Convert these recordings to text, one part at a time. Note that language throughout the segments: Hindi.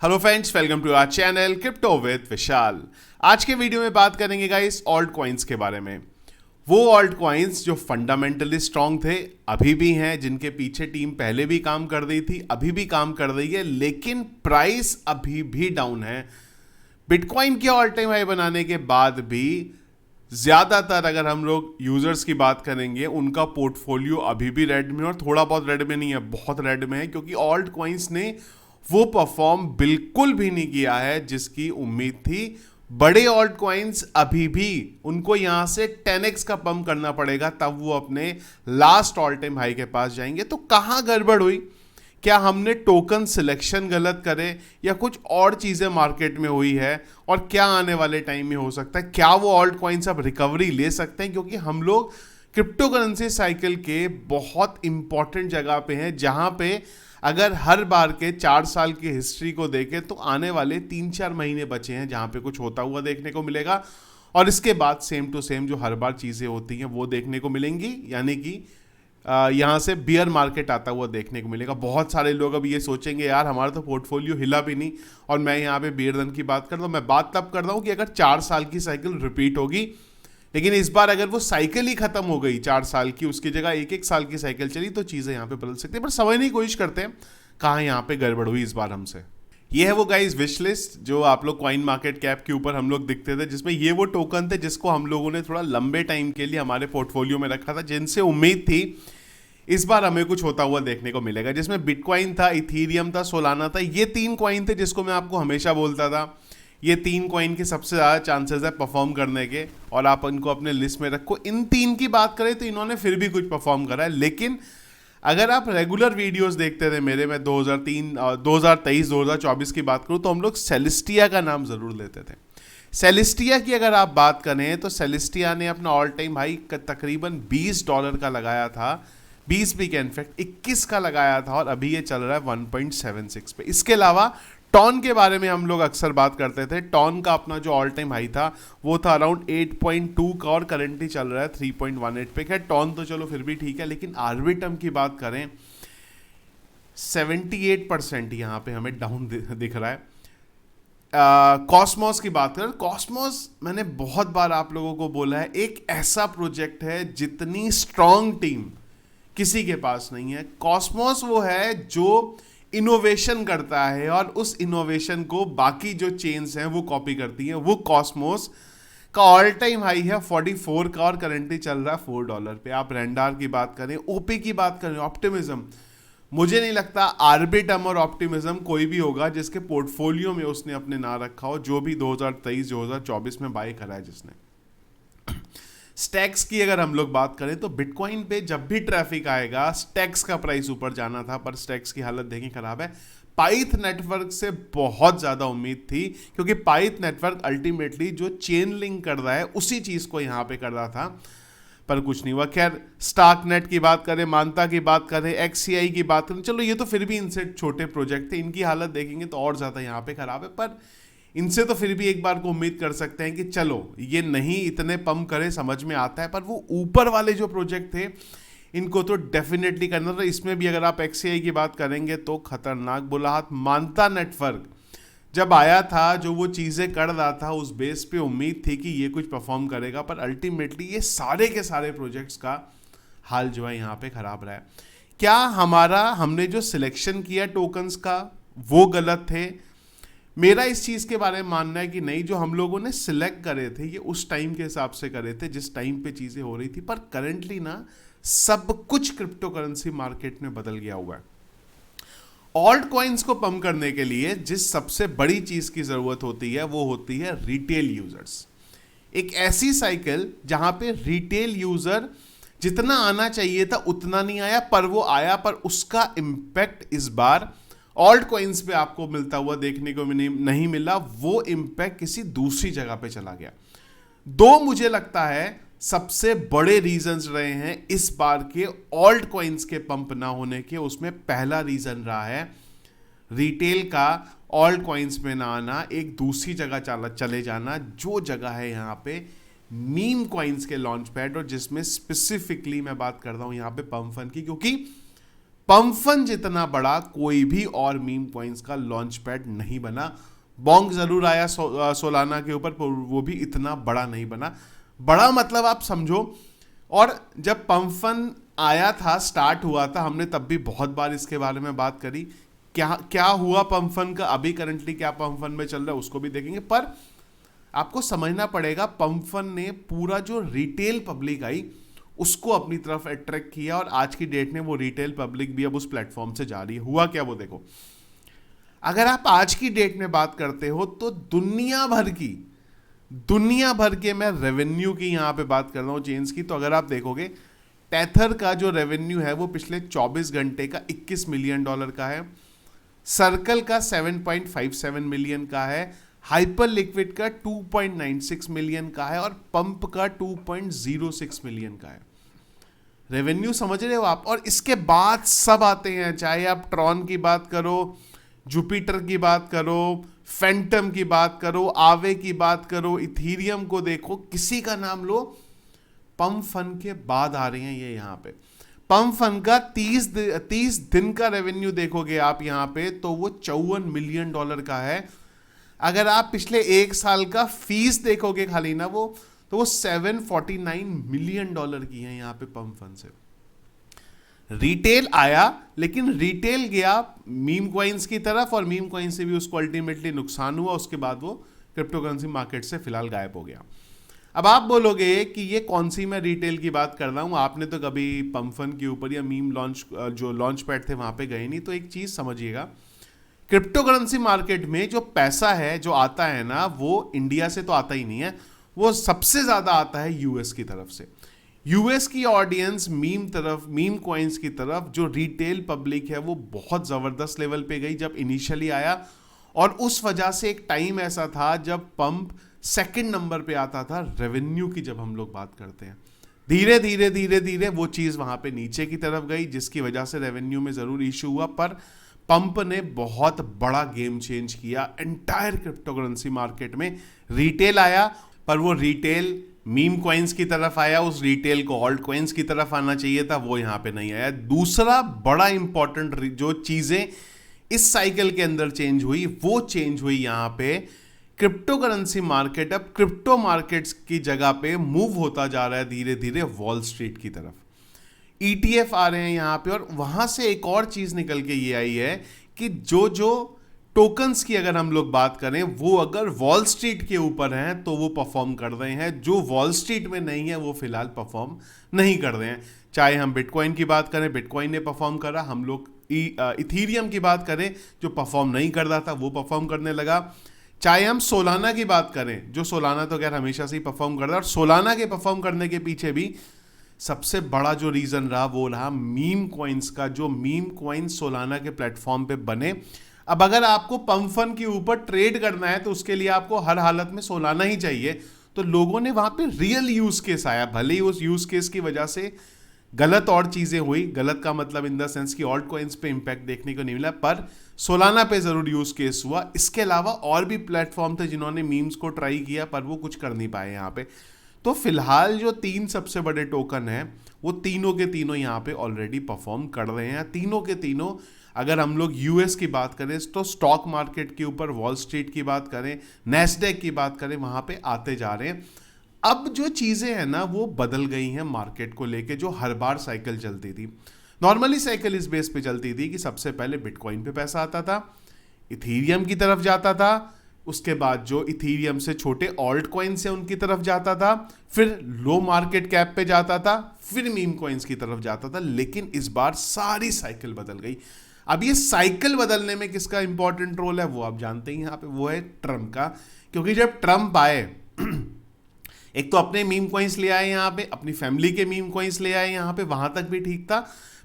Hello friends, welcome to our channel crypto with Vishal. आज के वीडियो में बात करेंगे गाइस ऑल्ट कॉइन्स के बारे में। वो ऑल्ट कॉइन्स जो फंडामेंटली स्ट्रांग थे, अभी भी हैं, जिनके पीछे टीम पहले भी काम कर रही थी, अभी भी काम कर रही है, लेकिन प्राइस अभी भी डाउन है। बिटकॉइन के ऑल टाइम हाई बनाने के बाद भी ज्यादातर अगर हम लोग यूजर्स की बात करेंगे, उनका पोर्टफोलियो अभी भी रेड में, और थोड़ा बहुत रेड में नहीं है, बहुत रेड में है, क्योंकि ऑल्ट कॉइन्स ने वो परफॉर्म बिल्कुल भी नहीं किया है जिसकी उम्मीद थी। बड़े ऑल्ट कॉइन्स अभी भी उनको यहां से 10x का पंप करना पड़ेगा, तब वो अपने लास्ट ऑल टाइम हाई के पास जाएंगे। तो कहां गड़बड़ हुई? क्या हमने टोकन सिलेक्शन गलत करे, या कुछ और चीजें मार्केट में हुई है, और क्या आने वाले टाइम में हो सकता है? क्या वो ऑल्ट कॉइन्स अब रिकवरी ले सकते हैं? क्योंकि हम लोग क्रिप्टो करेंसी साइकिल के बहुत इंपॉर्टेंट जगह पे हैं, जहां पे अगर हर बार के 4 साल की हिस्ट्री को देखें तो आने वाले 3-4 महीने बचे हैं जहां पे कुछ होता हुआ देखने को मिलेगा, और इसके बाद सेम टू सेम जो हर बार चीजें होती हैं वो देखने को मिलेंगी। यानी कि यहाँ से बियर मार्केट आता हुआ देखने को मिलेगा। बहुत सारे लोग अब ये सोचेंगे, यार हमारा तो पोर्टफोलियो हिला भी नहीं और मैं यहाँ पे बियर रन की बात कर रहा हूँ। मैं बात तब कर रहा हूँ कि अगर 4 साल की साइकिल रिपीट होगी, लेकिन इस बार अगर वो साइकिल ही खत्म हो गई 4 साल की, उसकी जगह 1-1 साल की साइकिल चली, तो चीजें यहाँ पे बदल सकती है। पर समझने की कोशिश करते हैं कहाँ यहाँ पे गड़बड़ हुई इस बार हमसे। ये है वो गाइस विश लिस्ट जो आप लोग कॉइन मार्केट कैप के ऊपर हम लोग दिखते थे, जिसमें ये वो टोकन थे जिसको हम लोगों ने थोड़ा लंबे टाइम के लिए हमारे पोर्टफोलियो में रखा था, जिनसे उम्मीद थी इस बार हमें कुछ होता हुआ देखने को मिलेगा। जिसमें बिटकॉइन था, इथीरियम था, सोलाना था। ये 3 कॉइन थे जिसको मैं आपको हमेशा बोलता था ये 3 कॉइन के सबसे ज़्यादा चांसेस है परफॉर्म करने के, और आप इनको अपने लिस्ट में रखो। इन 3 की बात करें तो इन्होंने फिर भी कुछ परफॉर्म करा है, लेकिन अगर आप रेगुलर वीडियोस देखते थे मेरे, मैं 2023 2024 की बात करूं तो हम लोग सेलेस्टिया का नाम जरूर लेते थे। सेलेस्टिया की अगर आप बात करें तो सेलेस्टिया ने अपना ऑल टाइम हाई तकरीबन $20 का लगाया था, 20 भी क्या, इनफैक्ट 21 का लगाया था, और अभी ये चल रहा है 1.76 पे। इसके अलावा टॉन के बारे में हम लोग अक्सर बात करते थे। टॉन का अपना जो ऑल टाइम हाई था वो था अराउंड 8.2 का, और करंटली चल रहा है 3.18 पे। खैर टॉन तो चलो फिर भी ठीक है, लेकिन आर्बिटम की बात करें 78% यहाँ पे हमें डाउन दिख रहा है। कॉस्मोस की बात करें, कॉस्मोस मैंने बहुत बार आप लोगों को बोला है, एक ऐसा प्रोजेक्ट है जितनी स्ट्रॉन्ग टीम किसी के पास नहीं है। कॉस्मोस वो है जो इनोवेशन करता है, और उस इनोवेशन को बाकी जो चेन्स हैं वो कॉपी करती हैं। वो कॉस्मोस का ऑल टाइम हाई है 44 का, और करंटली चल रहा है $4 पे। आप रेंडार की बात करें, ओपी की बात करें, ऑप्टिमिज्म, मुझे नहीं लगता आर्बिटम और ऑप्टिमिज्म कोई भी होगा जिसके पोर्टफोलियो में उसने अपने ना रखा हो, जो भी 2023 2024 में बाय करा है जिसने। स्टैक्स की अगर हम लोग बात करें तो बिटकॉइन पे जब भी ट्रैफिक आएगा स्टैक्स का प्राइस ऊपर जाना था, पर स्टैक्स की हालत देखिए खराब है। पाइथ नेटवर्क से बहुत ज्यादा उम्मीद थी, क्योंकि पाइथ नेटवर्क अल्टीमेटली जो चेन लिंक कर रहा है उसी चीज को यहां पे कर रहा था, पर कुछ नहीं हुआ। खैर स्टार्क नेट की बात करें, मानता की बात करें, एक्ससीआई की बात करें, चलो ये तो फिर भी इनसे छोटे प्रोजेक्ट थे, इनकी हालत देखेंगे तो और ज्यादा यहाँ पे खराब है। पर इनसे तो फिर भी एक बार को उम्मीद कर सकते हैं कि चलो ये नहीं इतने पंप करे, समझ में आता है। पर वो ऊपर वाले जो प्रोजेक्ट थे इनको तो डेफिनेटली करना था। इसमें भी अगर आप एक्ससीआई की बात करेंगे तो खतरनाक बुला हाथ। मानता नेटवर्क जब आया था, जो वो चीज़ें कर रहा था, उस बेस पे उम्मीद थी कि ये कुछ परफॉर्म करेगा, पर अल्टीमेटली ये सारे के सारे प्रोजेक्ट्स का हाल जो है यहाँ पे खराब रहा है। क्या हमने जो सिलेक्शन किया टोकन्स का वो गलत थे? मेरा इस चीज के बारे में मानना है कि नहीं, जो हम लोगों ने सिलेक्ट करे थे ये उस टाइम के हिसाब से करे थे जिस टाइम पे चीजें हो रही थी। पर करंटली ना सब कुछ क्रिप्टो करेंसी मार्केट में बदल गया हुआ है। ऑल्ट कॉइन्स को पंप करने के लिए जिस सबसे बड़ी चीज की जरूरत होती है वो होती है रिटेल यूजर्स। एक ऐसी साइकिल जहां पे रिटेल यूजर जितना आना चाहिए था उतना नहीं आया, पर वो आया, पर उसका इंपैक्ट इस बार ऑल्ट कॉइन्स पे आपको मिलता हुआ देखने को नहीं मिला। वो इंपैक्ट किसी दूसरी जगह पे चला गया। 2 मुझे लगता है सबसे बड़े रीजंस रहे हैं इस बार के ऑल्ट कॉइन्स के पंप ना होने के। उसमें पहला रीजन रहा है रिटेल का ऑल्ट कॉइन्स में ना आना, एक दूसरी जगह चले जाना, जो जगह है यहाँ पे मीम कॉइन्स के लॉन्च पैड, और जिसमें स्पेसिफिकली मैं बात कर रहा हूं यहाँ पे पंप फन की, क्योंकि पंफन जितना बड़ा कोई भी और मीम कॉइन्स का लॉन्च पैड नहीं बना। बॉन्ग जरूर आया सोलाना के ऊपर, पर वो भी इतना बड़ा नहीं बना। बड़ा मतलब आप समझो। और जब पंफन आया था, स्टार्ट हुआ था, हमने तब भी बहुत बार इसके बारे में बात करी, क्या क्या हुआ पंफन का, अभी करंटली क्या पंफन में चल रहा है उसको भी देखेंगे। पर आपको समझना पड़ेगा, पंफन ने पूरा जो रिटेल पब्लिक आई उसको अपनी तरफ अट्रैक्ट किया, और आज की डेट में वो रिटेल पब्लिक भी अब उस प्लेटफॉर्म से जा रही है। हुआ क्या वो देखो। अगर आप आज की डेट में बात करते हो तो दुनिया भर के मैं रेवेन्यू की यहां पे बात कर रहा हूं, चेन्स की, तो अगर आप देखोगे टेथर का जो रेवेन्यू है वो पिछले 24 घंटे का $21 मिलियन का है, सर्कल का 7.57 मिलियन का है, हाइपर लिक्विड का 2.96 मिलियन का है, और पंप का 2.06 मिलियन का है। रेवेन्यू समझ रहे हो आप। और इसके बाद सब आते हैं, चाहे आप ट्रॉन की बात करो, जुपिटर की बात करो, फैंटम की बात करो, आवे की बात करो, इथीरियम को देखो, किसी का नाम लो, पम्प फन के बाद आ रहे हैं ये यहाँ पे। पम्प फन का 30 दिन का रेवेन्यू देखोगे आप यहाँ पे तो वो $54 मिलियन का है। अगर आप पिछले एक साल का फीस देखोगे खाली ना वो, तो वो $749 मिलियन की है यहाँ पे पम्प फन से। रिटेल आया, लेकिन रिटेल गया मीम कॉइन्स की तरफ, और मीम कॉइन से भी उसको अल्टीमेटली नुकसान हुआ। उसके बाद वो क्रिप्टो करेंसी मार्केट से फिलहाल गायब हो गया। अब आप बोलोगे कि ये कौन सी मैं रिटेल की बात कर रहा हूं, आपने तो कभी पंफन के ऊपर या मीम जो लॉन्च पैड थे वहां पे गए नहीं। तो एक चीज समझिएगा, क्रिप्टो करेंसी मार्केट में जो पैसा है जो आता है ना, वो इंडिया से तो आता ही नहीं है, वो सबसे ज्यादा आता है यूएस की तरफ से। यूएस की ऑडियंस मीम कॉइन्स की तरफ, जो रिटेल पब्लिक है वो बहुत जबरदस्त लेवल पे गई जब इनिशियली आया। और उस वजह से एक टाइम ऐसा था जब पंप सेकंड नंबर पे आता था रेवेन्यू की, जब हम लोग बात करते हैं। धीरे धीरे वो चीज वहां पे नीचे की तरफ गई, जिसकी वजह से रेवेन्यू में जरूर इशू हुआ। पर पंप ने बहुत बड़ा गेम चेंज किया एंटायर क्रिप्टो करेंसी मार्केट में। रिटेल आया, पर वो रिटेल मीम कॉइन्स की तरफ आया, उस रिटेल को ऑल्ट कॉइन्स की तरफ आना चाहिए था, वो यहां पे नहीं आया। दूसरा बड़ा इंपॉर्टेंट जो चीजें इस साइकिल के अंदर चेंज हुई, वो चेंज हुई यहां पे क्रिप्टो करेंसी मार्केट अब क्रिप्टो मार्केट्स की जगह पे मूव होता जा रहा है धीरे धीरे वॉल स्ट्रीट की तरफ। ईटीएफ आ रहे हैं यहां पे, और वहां से एक और चीज निकल के ये आई है कि जो टोकन्स की अगर हम लोग बात करें, वो अगर वॉल स्ट्रीट के ऊपर हैं तो वो परफॉर्म कर रहे हैं, जो वॉल स्ट्रीट में नहीं है वो फिलहाल परफॉर्म नहीं कर रहे हैं। चाहे हम बिटकॉइन की बात करें, बिटकॉइन ने परफॉर्म करा, हम लोग इथीरियम की बात करें जो परफॉर्म नहीं कर रहा था वो परफॉर्म करने लगा। चाहे हम सोलाना की बात करें, जो सोलाना तो खैर हमेशा से ही परफॉर्म कर रहा है, और सोलाना के परफॉर्म करने के पीछे भी सबसे बड़ा जो रीजन रहा वो रहा मीम कॉइन्स का, जो मीम कॉइन्स सोलाना के प्लेटफॉर्म पे बने। अब अगर आपको पंफन के ऊपर ट्रेड करना है तो उसके लिए आपको हर हालत में सोलाना ही चाहिए। तो लोगों ने वहां पे रियल यूज केस आया, भले ही उस यूज केस की वजह से गलत और चीजें हुई, गलत का मतलब इन द सेंस कि ऑल्ट कॉइन्स पे इंपैक्ट देखने को नहीं मिला, पर सोलाना पे जरूर यूज केस हुआ। इसके अलावा और भी प्लेटफॉर्म थे जिन्होंने मीम्स को ट्राई किया, पर वो कुछ कर नहीं पाए यहाँ पे। तो फिलहाल जो 3 सबसे बड़े टोकन हैं वो तीनों के तीनों यहाँ पे ऑलरेडी परफॉर्म कर रहे हैं। तीनों के तीनों, अगर हम लोग यूएस की बात करें तो स्टॉक मार्केट के ऊपर, वॉल स्ट्रीट की बात करें, नैस्डैक की बात करें, वहां पे आते जा रहे हैं। अब जो चीजें हैं ना वो बदल गई हैं मार्केट को लेके, जो हर बार साइकिल चलती थी। नॉर्मली साइकिल इस बेस पे चलती थी कि सबसे पहले बिटकॉइन पे पैसा आता था, इथीरियम की तरफ जाता था, उसके बाद जो इथीरियम से छोटे ऑल्ट कॉइन से उनकी तरफ जाता था, फिर लो मार्केट कैप पे जाता था, फिर मीम कॉइन्स की तरफ जाता था। लेकिन इस बार सारी साइकिल बदल गई। अब ये साइकिल बदलने में किसका इंपॉर्टेंट रोल है वो आप जानते ही यहाँ पे, वो है ट्रम्प का। क्योंकि जब ट्रम्प आए, एक तो अपने मीम कॉइन्स ले आए यहाँ पे, अपनी फैमिली के मीम कॉइन्स ले आए यहाँ पे, वहां तक भी ठीक था,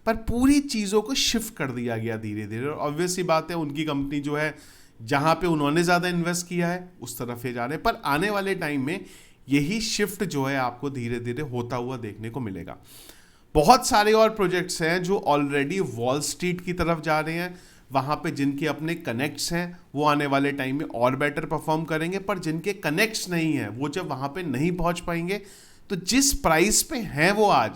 पर पूरी चीजों को शिफ्ट कर दिया गया धीरे धीरे। और ऑब्वियस सी बात है, उनकी कंपनी जो है जहां पे उन्होंने ज्यादा इन्वेस्ट किया है उस तरफ ही जा रहे हैं। पर आने वाले टाइम में यही शिफ्ट जो है आपको धीरे धीरे होता हुआ देखने को मिलेगा। बहुत सारे और प्रोजेक्ट्स हैं जो ऑलरेडी वॉल स्ट्रीट की तरफ जा रहे हैं, वहां पे जिनके अपने कनेक्ट्स हैं वो आने वाले टाइम में और बेटर परफॉर्म करेंगे। पर जिनके कनेक्ट्स नहीं हैं वो जब वहां पे नहीं पहुंच पाएंगे, तो जिस प्राइस पे हैं वो आज,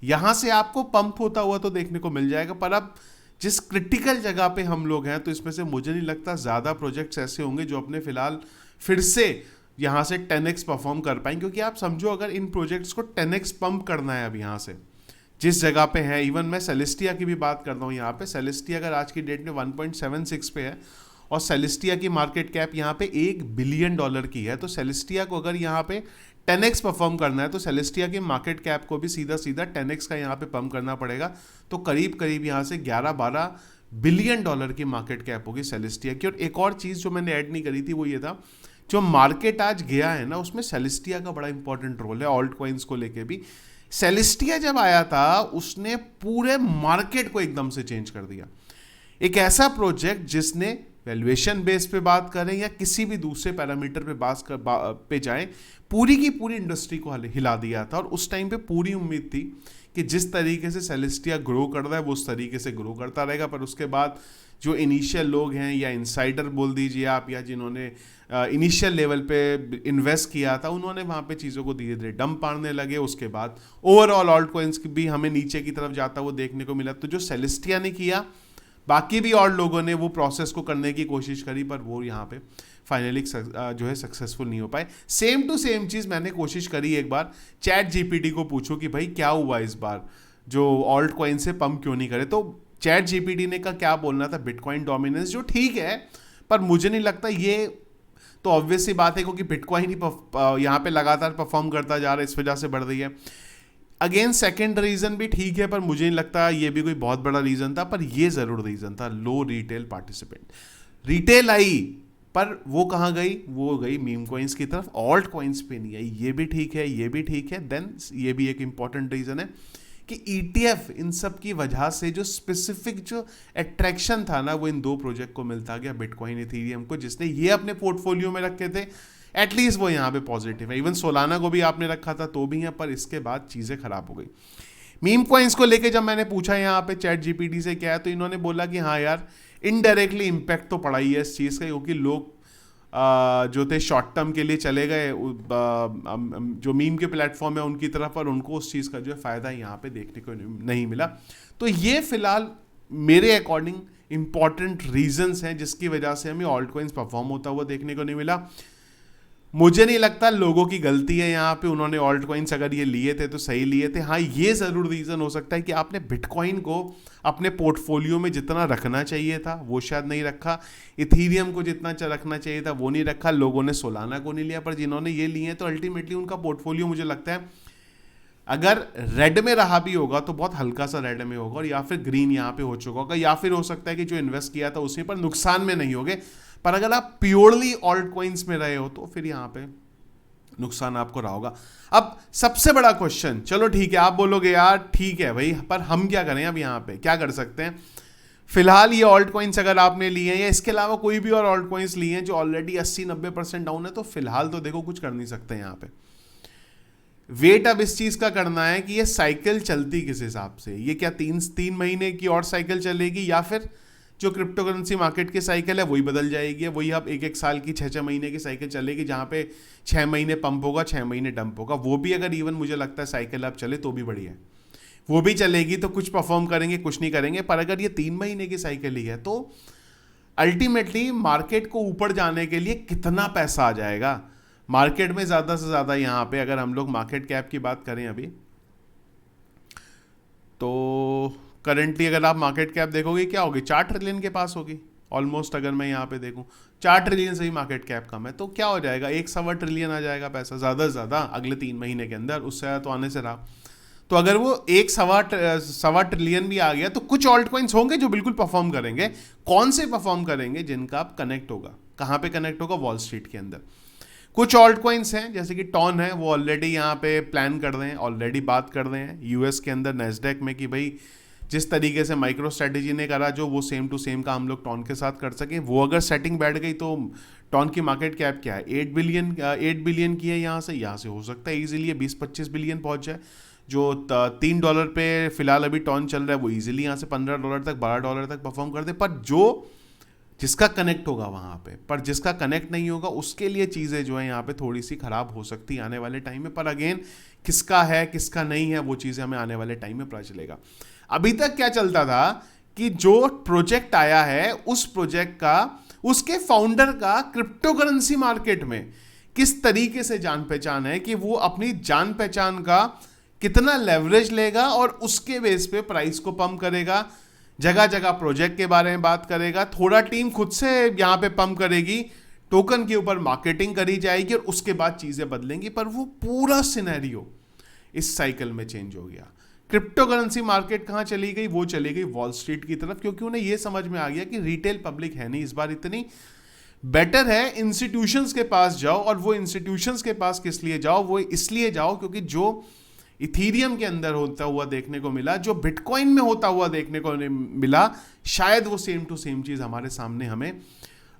यहाँ से आपको पंप होता हुआ तो देखने को मिल जाएगा, पर अब जिस क्रिटिकल जगह पे हम लोग हैं तो इसमें से मुझे नहीं लगता ज़्यादा प्रोजेक्ट्स ऐसे होंगे जो अपने फिलहाल फिर से यहाँ से 10x परफॉर्म कर पाएंगे। क्योंकि आप समझो अगर इन प्रोजेक्ट्स को 10x पंप करना है अब यहाँ से जिस जगह पे है, इवन मैं सेलेस्टिया की भी बात करता हूँ यहाँ पे, सेलेस्टिया अगर आज की डेट में 1.76 पे है और सेलेस्टिया की मार्केट कैप यहाँ पे $1 बिलियन की है, तो सेलेस्टिया को अगर यहाँ पे 10x परफॉर्म करना है तो सेलेस्टिया की मार्केट कैप को भी सीधा सीधा 10x का यहाँ पे पंप करना पड़ेगा। तो करीब करीब यहाँ से 11-12 बिलियन डॉलर की मार्केट कैप होगी सेलेस्टिया की। और एक और चीज़ जो मैंने ऐड नहीं करी थी वो ये था, जो मार्केट आज गया है ना उसमें सेलेस्टिया का बड़ा इंपॉर्टेंट रोल है ऑल्ट कॉइन्स को लेके भी। सेलेस्टिया जब आया था उसने पूरे मार्केट को एकदम से चेंज कर दिया। एक ऐसा प्रोजेक्ट जिसने वैल्यूएशन बेस पे बात करें या किसी भी दूसरे पैरामीटर पे पे जाएं, पूरी की पूरी इंडस्ट्री को हिला दिया था। और उस टाइम पे पूरी उम्मीद थी कि जिस तरीके से सेलेस्टिया ग्रो कर रहा है वो उस तरीके से ग्रो करता रहेगा। पर उसके बाद जो इनिशियल लोग हैं या इनसाइडर बोल दीजिए आप, या जिन्होंने इनिशियल लेवल पे इन्वेस्ट किया था, उन्होंने वहाँ पे चीज़ों को धीरे धीरे डंप मारने लगे। उसके बाद ओवरऑल ऑल्ट कॉइन्स भी हमें नीचे की तरफ जाता वो देखने को मिला। तो जो सेलेस्टिया ने किया, बाकी भी और लोगों ने वो प्रोसेस को करने की कोशिश करी, पर वो यहाँ पे फाइनली जो है सक्सेसफुल नहीं हो पाए। सेम टू सेम चीज़ मैंने कोशिश करी एक बार चैट जीपीटी को पूछो कि भाई क्या हुआ इस बार, जो ऑल्ट कॉइन से पंप क्यों नहीं करे। तो चैट जीपीटी ने का क्या बोलना था, बिटकॉइन डोमिनेंस, जो ठीक है पर मुझे नहीं लगता ये तो ऑब्वियस सी बात है क्योंकि बिटकॉइन ही यहाँ पे लगातार परफॉर्म करता जा रहा है, इस वजह से बढ़ रही है। अगेन सेकेंड रीजन भी ठीक है पर मुझे नहीं लगता ये भी कोई बहुत बड़ा रीजन था। पर ये जरूर रीजन था, लो रिटेल पार्टिसिपेंट। रिटेल आई पर वो कहाँ गई, वो गई मीम कॉइन्स की तरफ, ऑल्ट कॉइन्स पे नहीं आई। ये भी ठीक है, ये भी ठीक है। देन ये भी एक इंपॉर्टेंट रीजन है कि ETF इन सब की वजह से जो स्पेसिफिक जो अट्रैक्शन था ना वो इन दो प्रोजेक्ट को मिलता गया, बिटकॉइन इथेरियम को। जिसने ये अपने पोर्टफोलियो में रखे थे एटलीस्ट वो यहाँ पे पॉजिटिव है। इवन सोलाना को भी आपने रखा था तो भी है, पर इसके बाद चीज़ें खराब हो गई। मीम कॉइन्स को लेके जब मैंने पूछा यहाँ पे चैट जीपीटी से क्या है, तो इन्होंने बोला कि हाँ यार इनडायरेक्टली इम्पैक्ट तो पड़ा ही है इस चीज़ का, क्योंकि लोग जो थे शॉर्ट टर्म के लिए चले गए जो मीम के प्लेटफॉर्म है उनकी तरफ, और उनको उस चीज़ का जो है फ़ायदा यहाँ पे देखने को नहीं मिला। तो ये फिलहाल मेरे अकॉर्डिंग इंपॉर्टेंट रीजंस हैं जिसकी वजह से हमें ऑल्ट कॉइन्स परफॉर्म होता हुआ देखने को नहीं मिला। मुझे नहीं लगता लोगों की गलती है यहाँ पे, उन्होंने ऑल्ट कॉइन्स अगर ये लिए थे तो सही लिए थे। हाँ ये ज़रूर रीज़न हो सकता है कि आपने बिटकॉइन को अपने पोर्टफोलियो में जितना रखना चाहिए था वो शायद नहीं रखा, इथीरियम को जितना रखना चाहिए था वो नहीं रखा, लोगों ने सोलाना को नहीं लिया। पर जिन्होंने ये लिए तो अल्टीमेटली उनका पोर्टफोलियो मुझे लगता है अगर रेड में रहा भी होगा तो बहुत हल्का सा रेड में होगा, और या फिर ग्रीन यहाँ पे हो चुका होगा, या फिर हो सकता है कि जो इन्वेस्ट किया था उसी पर नुकसान में नहीं होगे। पर अगर आप प्योरली ऑल्ट कॉइन्स में रहे हो तो फिर यहाँ पे नुकसान आपको रहा होगा। अब सबसे बड़ा क्वेश्चन, चलो ठीक है आप बोलोगे यार ठीक है भाई, पर हम क्या करें, अब यहाँ पे क्या कर सकते हैं। फिलहाल ये ऑल्ट कॉइन्स अगर आपने लिए हैं या इसके अलावा कोई भी और ऑल्ट कॉइन्स लिए हैं जो ऑलरेडी 80-90% डाउन है, तो फिलहाल तो देखो कुछ कर नहीं सकते यहाँ पे। वेट अब इस चीज का करना है कि ये साइकिल चलती किस हिसाब से, ये क्या 3 महीने की और साइकिल चलेगी, या फिर जो क्रिप्टो करेंसी मार्केट की साइकिल है वही बदल जाएगी, वही अब 1-1 साल की 6-6 महीने की साइकिल चलेगी, जहाँ पे 6 महीने पंप होगा 6 महीने डंप होगा। वो भी अगर इवन मुझे लगता है साइकिल अब चले तो भी बढ़िया है, वो भी चलेगी तो कुछ परफॉर्म करेंगे कुछ नहीं करेंगे। पर अगर ये 3 महीने की साइकिल ही है तो अल्टीमेटली मार्केट को ऊपर जाने के लिए कितना पैसा आ जाएगा मार्केट में। ज़्यादा से ज़्यादा यहाँ पे अगर हम लोग मार्केट कैप की बात करें अभी, तो करंटली अगर आप मार्केट कैप देखोगे क्या होगी, 4 ट्रिलियन के पास होगी ऑलमोस्ट। अगर मैं यहाँ पे देखूँ 4 ट्रिलियन से ही मार्केट कैप कम है, तो क्या हो जाएगा 1-1.25 ट्रिलियन आ जाएगा पैसा ज़्यादा से ज़्यादा अगले 3 महीने के अंदर, उससे ज़्यादा तो आने से रहा। तो अगर वो 1-1.25 ट्रिलियन भी आ गया तो कुछ ऑल्ट कॉइन्स होंगे जो बिल्कुल परफॉर्म करेंगे। कौन से परफॉर्म करेंगे, जिनका आप कनेक्ट होगा, कहाँ पे कनेक्ट होगा, वॉल स्ट्रीट के अंदर। कुछ ऑल्ट कॉइन्स हैं जैसे कि टॉन है, वो ऑलरेडी यहाँ पे प्लान कर रहे हैं, ऑलरेडी बात कर रहे हैं यूएस के अंदर नैस्डैक में कि भाई जिस तरीके से माइक्रो स्ट्रेटेजी ने करा जो वो सेम टू सेम का हम लोग टॉन के साथ कर सकें। वो अगर सेटिंग बैठ गई तो टॉन की मार्केट कैप क्या है 8 बिलियन की है, यहाँ से हो सकता है ईजिली 20-25 बिलियन पहुँच जाए। जो $3 पे फिलहाल अभी टॉन चल रहा है वो ईजिली यहाँ से $15 तक $12 तक परफॉर्म कर दे। पर जो जिसका कनेक्ट होगा वहां पे, पर जिसका कनेक्ट नहीं होगा उसके लिए चीज़ें जो है यहाँ पे थोड़ी सी खराब हो सकती है आने वाले टाइम में। पर अगेन किसका है किसका नहीं है वो चीज़ें हमें आने वाले टाइम में पता चलेगा। अभी तक क्या चलता था कि जो प्रोजेक्ट आया है उस प्रोजेक्ट का, उसके फाउंडर का क्रिप्टो करेंसी मार्केट में किस तरीके से जान पहचान है कि वो अपनी जान पहचान का कितना लेवरेज लेगा और उसके बेस पे प्राइस को पंप करेगा, जगह जगह प्रोजेक्ट के बारे में बात करेगा, थोड़ा टीम खुद से यहाँ पे पंप करेगी, टोकन के ऊपर मार्केटिंग करी जाएगी और उसके बाद चीजें बदलेंगी। पर वो पूरा सिनेरियो इस साइकिल में चेंज हो गया। क्रिप्टो करेंसी मार्केट कहाँ चली गई? वो चली गई वॉल स्ट्रीट की तरफ, क्योंकि उन्हें ये समझ में आ गया कि रिटेल पब्लिक है नहीं इस बार इतनी, बेटर है इंस्टीट्यूशंस के पास जाओ। और वो इंस्टीट्यूशंस के पास किस लिए जाओ? वो इसलिए जाओ क्योंकि जो इथीरियम के अंदर होता हुआ देखने को मिला, जो बिटकॉइन में होता हुआ देखने को मिला, शायद वो सेम टू सेम चीज हमारे सामने हमें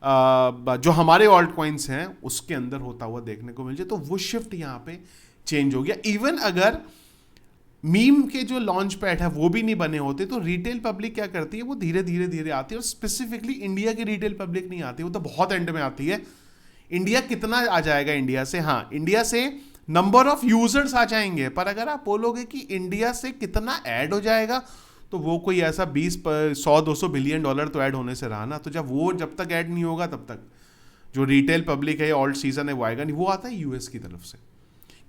जो हमारे ऑल्ट कॉइन्स हैं उसके अंदर होता हुआ देखने को मिल जाए। तो वो शिफ्ट यहाँ पे चेंज हो गया। इवन अगर मीम के जो लॉन्च पैड है वो भी नहीं बने होते तो रिटेल पब्लिक क्या करती है, वो धीरे धीरे धीरे आती है। और स्पेसिफिकली इंडिया की रिटेल पब्लिक नहीं आती, वो तो बहुत एंड में आती है। इंडिया कितना आ जाएगा इंडिया से? हाँ, इंडिया से नंबर ऑफ यूजर्स आ जाएंगे, पर अगर आप बोलोगे कि इंडिया से कितना ऐड हो जाएगा तो वो कोई ऐसा 100-200 बिलियन डॉलर तो ऐड होने से रहा ना। तो जब तक ऐड नहीं होगा तब तक जो रिटेल पब्लिक है ऑल्ट सीजन है वो आएगा नहीं। वो आता है यूएस की तरफ से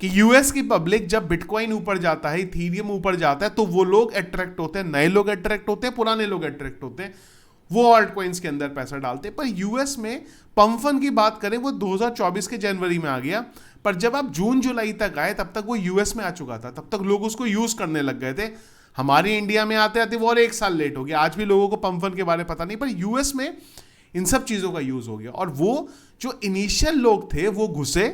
कि यूएस की पब्लिक जब बिटकॉइन ऊपर जाता है, इथीरियम ऊपर जाता है, तो वो लोग अट्रैक्ट होते हैं, नए लोग अट्रैक्ट होते हैं, पुराने लोग अट्रैक्ट होते हैं, वो ऑल्ट कॉइन्स के अंदर पैसा डालते हैं। पर यूएस में पंप फंड की बात करें वो 2024 के जनवरी में आ गया, पर जब आप जून जुलाई तक आए तब तक वो यूएस में आ चुका था, तब तक लोग उसको यूज करने लग गए थे। हमारे इंडिया में आते आते वो और 1 साल लेट हो गया, आज भी लोगों को पंप फंड के बारे में पता नहीं, पर यूएस में इन सब चीजों का यूज हो गया। और वो जो इनिशियल लोग थे वो घुसे।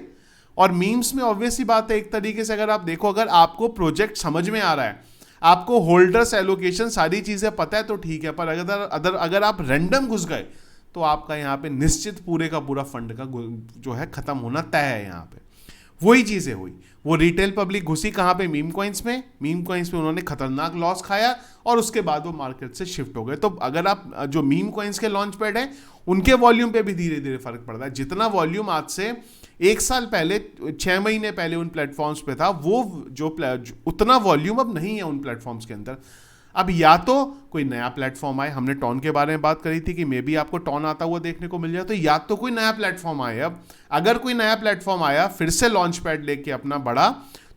और मीम्स में ऑब्वियसली बात है, एक तरीके से अगर आप देखो, अगर आपको प्रोजेक्ट समझ में आ रहा है, आपको होल्डर्स एलोकेशन सारी चीजें पता है तो ठीक है, पर अगर आप रैंडम घुस गए तो आपका यहाँ पे निश्चित पूरे का पूरा फंड का जो है खत्म होना तय है। यहाँ पे वही चीजें हुई, वो रिटेल पब्लिक घुसी कहाँ पे? मीम कॉइन्स में। मीम कॉइन्स में उन्होंने खतरनाक लॉस खाया और उसके बाद वो मार्केट से शिफ्ट हो गए। तो अगर आप जो मीम कॉइन्स के लॉन्च पैड है उनके वॉल्यूम पे भी धीरे धीरे फर्क पड़ता है। जितना वॉल्यूम आज से 1 साल पहले, 6 महीने पहले उन प्लेटफॉर्म्स पे था, वो उतना वॉल्यूम अब नहीं है उन प्लेटफॉर्म्स के अंदर। अब या तो कोई नया प्लेटफॉर्म आए, हमने टॉन के बारे में बात करी थी कि मे बी आपको टॉन आता हुआ देखने को मिल जाए, तो या तो कोई नया प्लेटफॉर्म आए। अब अगर कोई नया प्लेटफॉर्म आया फिर से लॉन्च पैड लेके अपना बड़ा,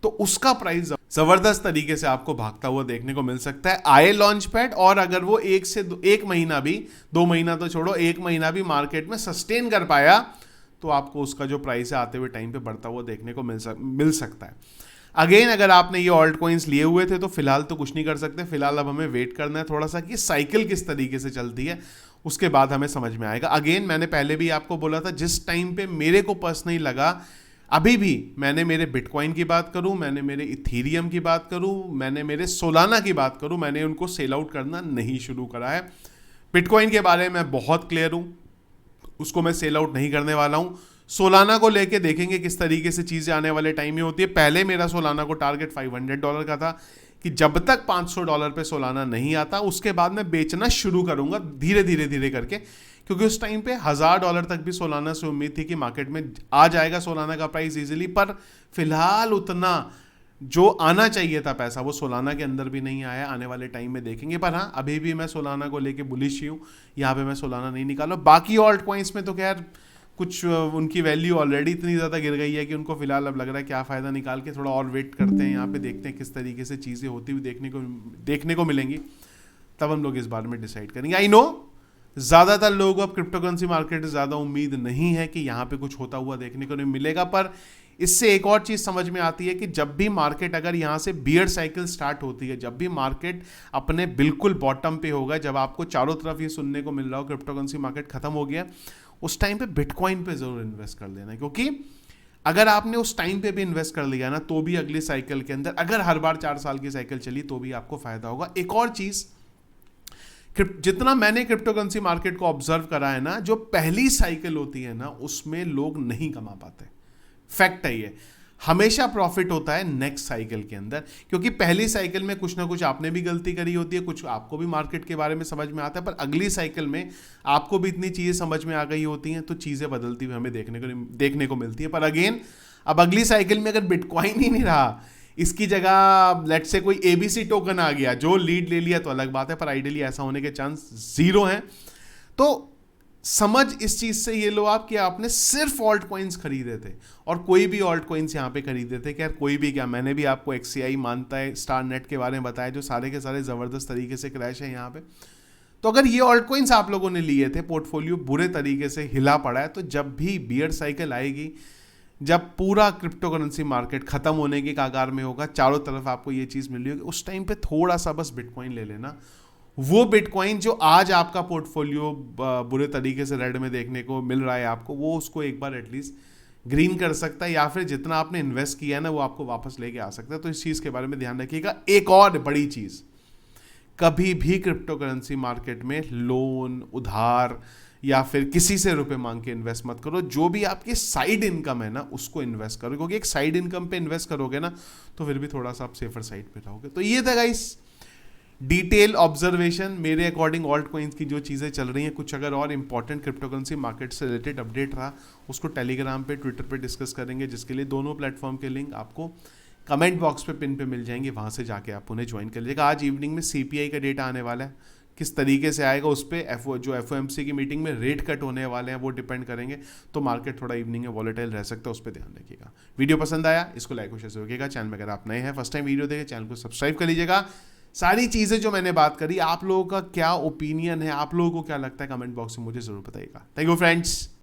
तो उसका प्राइस जबरदस्त तरीके से आपको भागता हुआ देखने को मिल सकता है। आए लॉन्च पैड, और अगर वो 1 महीना भी, 2 महीना तो छोड़ो, 1 महीना भी मार्केट में सस्टेन कर पाया तो आपको उसका जो प्राइस है आते हुए टाइम पे बढ़ता हुआ देखने को मिल सकता है। अगेन अगर आपने ये ऑल्ट कॉइन्स लिए हुए थे तो फिलहाल तो कुछ नहीं कर सकते, फिलहाल अब हमें वेट करना है थोड़ा सा कि साइकिल किस तरीके से चलती है, उसके बाद हमें समझ में आएगा। अगेन मैंने पहले भी आपको बोला था, जिस टाइम पे मेरे को पर्सनली लगा, अभी भी मैंने मेरे बिटकॉइन की बात करूं, मैंने मेरे इथीरियम की बात करूं, मैंने मेरे सोलाना की बात करूं, मैंने उनको सेल आउट करना नहीं शुरू करा है। बिटकॉइन के बारे में मैं बहुत क्लियर हूं, उसको मैं सेल आउट नहीं करने वाला हूं। सोलाना को लेके देखेंगे किस तरीके से चीजें आने वाले टाइम में होती है। पहले मेरा सोलाना को टारगेट $500 का था कि जब तक $500 पे सोलाना नहीं आता उसके बाद मैं बेचना शुरू करूंगा धीरे धीरे धीरे करके, क्योंकि उस टाइम पे $1000 तक भी सोलाना से उम्मीद थी कि मार्केट में आ जाएगा सोलाना का प्राइस इजीली। पर फिलहाल उतना जो आना चाहिए था पैसा वो सोलाना के अंदर भी नहीं आया, आने वाले टाइम में देखेंगे। पर हाँ, अभी भी मैं सोलाना को लेके बुलिश ही हूँ, यहाँ पे मैं सोलाना नहीं निकाला। बाकी ऑल्ट कॉइन्स में तो खैर कुछ उनकी वैल्यू ऑलरेडी इतनी ज़्यादा गिर गई है कि उनको फिलहाल अब लग रहा है क्या फ़ायदा निकाल के थोड़ा और वेट करते हैं, यहाँ पे देखते हैं किस तरीके से चीज़ें होती हुई देखने को मिलेंगी, तब हम लोग इस बारे में डिसाइड करेंगे। आई नो ज़्यादातर लोगों को अब क्रिप्टो करेंसी मार्केट से ज़्यादा उम्मीद नहीं है कि यहाँ पे कुछ होता हुआ देखने को नहीं मिलेगा, पर इससे एक और चीज़ समझ में आती है कि जब भी मार्केट अगर यहाँ से बियर साइकिल स्टार्ट होती है, जब भी मार्केट अपने बिल्कुल बॉटम पे होगा, जब आपको चारों तरफ ये सुनने को मिल रहा हो क्रिप्टो करेंसी मार्केट खत्म हो गया, उस टाइम पे बिटकॉइन पे जरूर इन्वेस्ट कर लेना, क्योंकि अगर आपने उस टाइम पे भी इन्वेस्ट कर लिया ना तो भी अगली साइकिल के अंदर, अगर हर बार 4 साल की साइकिल चली तो भी आपको फायदा होगा। एक और चीज, जितना मैंने क्रिप्टो करेंसी मार्केट को ऑब्जर्व करा है ना, जो पहली साइकिल होती है ना उसमें लोग नहीं कमा पाते, फैक्ट है ये। हमेशा प्रॉफिट होता है नेक्स्ट साइकिल के अंदर, क्योंकि पहली साइकिल में कुछ ना कुछ आपने भी गलती करी होती है, कुछ आपको भी मार्केट के बारे में समझ में आता है, पर अगली साइकिल में आपको भी इतनी चीज़ें समझ में आ गई होती हैं, तो चीज़ें बदलती हुई हमें देखने को मिलती है। पर अगेन, अब अगली साइकिल में अगर बिटकॉइन ही नहीं रहा, इसकी जगह लेट से कोई एबीसी टोकन आ गया जो लीड ले लिया तो अलग बात है, पर आइडियली ऐसा होने के चांस जीरो हैं। तो समझ इस चीज से ये लो आप कि आपने सिर्फ ऑल्ट कॉइन्स खरीदे थे, और कोई भी ऑल्ट कॉइन्स यहाँ पे खरीदे थे, क्या कोई भी, क्या मैंने भी आपको एक्सीआई मानता है, स्टार नेट के बारे में बताया, जो सारे के सारे जबरदस्त तरीके से क्रैश है यहाँ पे। तो अगर ये ऑल्ट कॉइन्स आप लोगों ने लिए थे, पोर्टफोलियो बुरे तरीके से हिला पड़ा है, तो जब भी बियर साइकिल आएगी, जब पूरा क्रिप्टो करेंसी मार्केट खत्म होने के कगार में होगा, चारों तरफ आपको ये चीज मिल रही होगी, उस टाइम पे थोड़ा सा बस बिटकॉइन ले लेना। वो बिटकॉइन जो आज आपका पोर्टफोलियो बुरे तरीके से रेड में देखने को मिल रहा है आपको, वो उसको एक बार एटलीस्ट ग्रीन कर सकता है, या फिर जितना आपने इन्वेस्ट किया है ना वो आपको वापस लेके आ सकता है। तो इस चीज़ के बारे में ध्यान रखिएगा। एक और बड़ी चीज़, कभी भी क्रिप्टो करेंसी मार्केट में लोन, उधार या फिर किसी से रुपए मांग के इन्वेस्ट मत करो। जो भी आपकी साइड इनकम है ना उसको इन्वेस्ट करो, क्योंकि एक साइड इनकम पे इन्वेस्ट करोगे ना तो फिर भी थोड़ा सा आप सेफर साइड पे रहोगे। तो ये था गाइस डिटेल ऑब्जर्वेशन मेरे अकॉर्डिंग ऑल्ट कॉइन्स की जो चीज़ें चल रही हैं। कुछ अगर और इंपॉर्टेंट क्रिप्टो करेंसी मार्केट से रिलेटेड अपडेट रहा, उसको टेलीग्राम पे, ट्विटर पे डिस्कस करेंगे, जिसके लिए दोनों प्लेटफॉर्म के लिंक आपको कमेंट बॉक्स पे पिन पे मिल जाएंगे, वहाँ से जाके आप उन्हें ज्वाइन कर लीजिएगा। आज इवनिंग में सीपीआई का डेटा आने वाला है, किस तरीके से आएगा उस पर जो एफओएमसी की मीटिंग में रेट कट होने वाले हैं वो डिपेंड करेंगे। तो मार्केट थोड़ा इवनिंग में वॉलेटाइल रह सकता है, उस पर ध्यान रखिएगा। वीडियो पसंद आया इसको लाइक और शेयर से रखिएगा। चैनल में अगर आप नए हैं, फर्स्ट टाइम वीडियो देखें, चैनल को सब्सक्राइब कर लीजिएगा। सारी चीज़ें जो मैंने बात करी, आप लोगों का क्या ओपिनियन है, आप लोगों को क्या लगता है, कमेंट बॉक्स में मुझे जरूर बताइएगा। Thank you friends.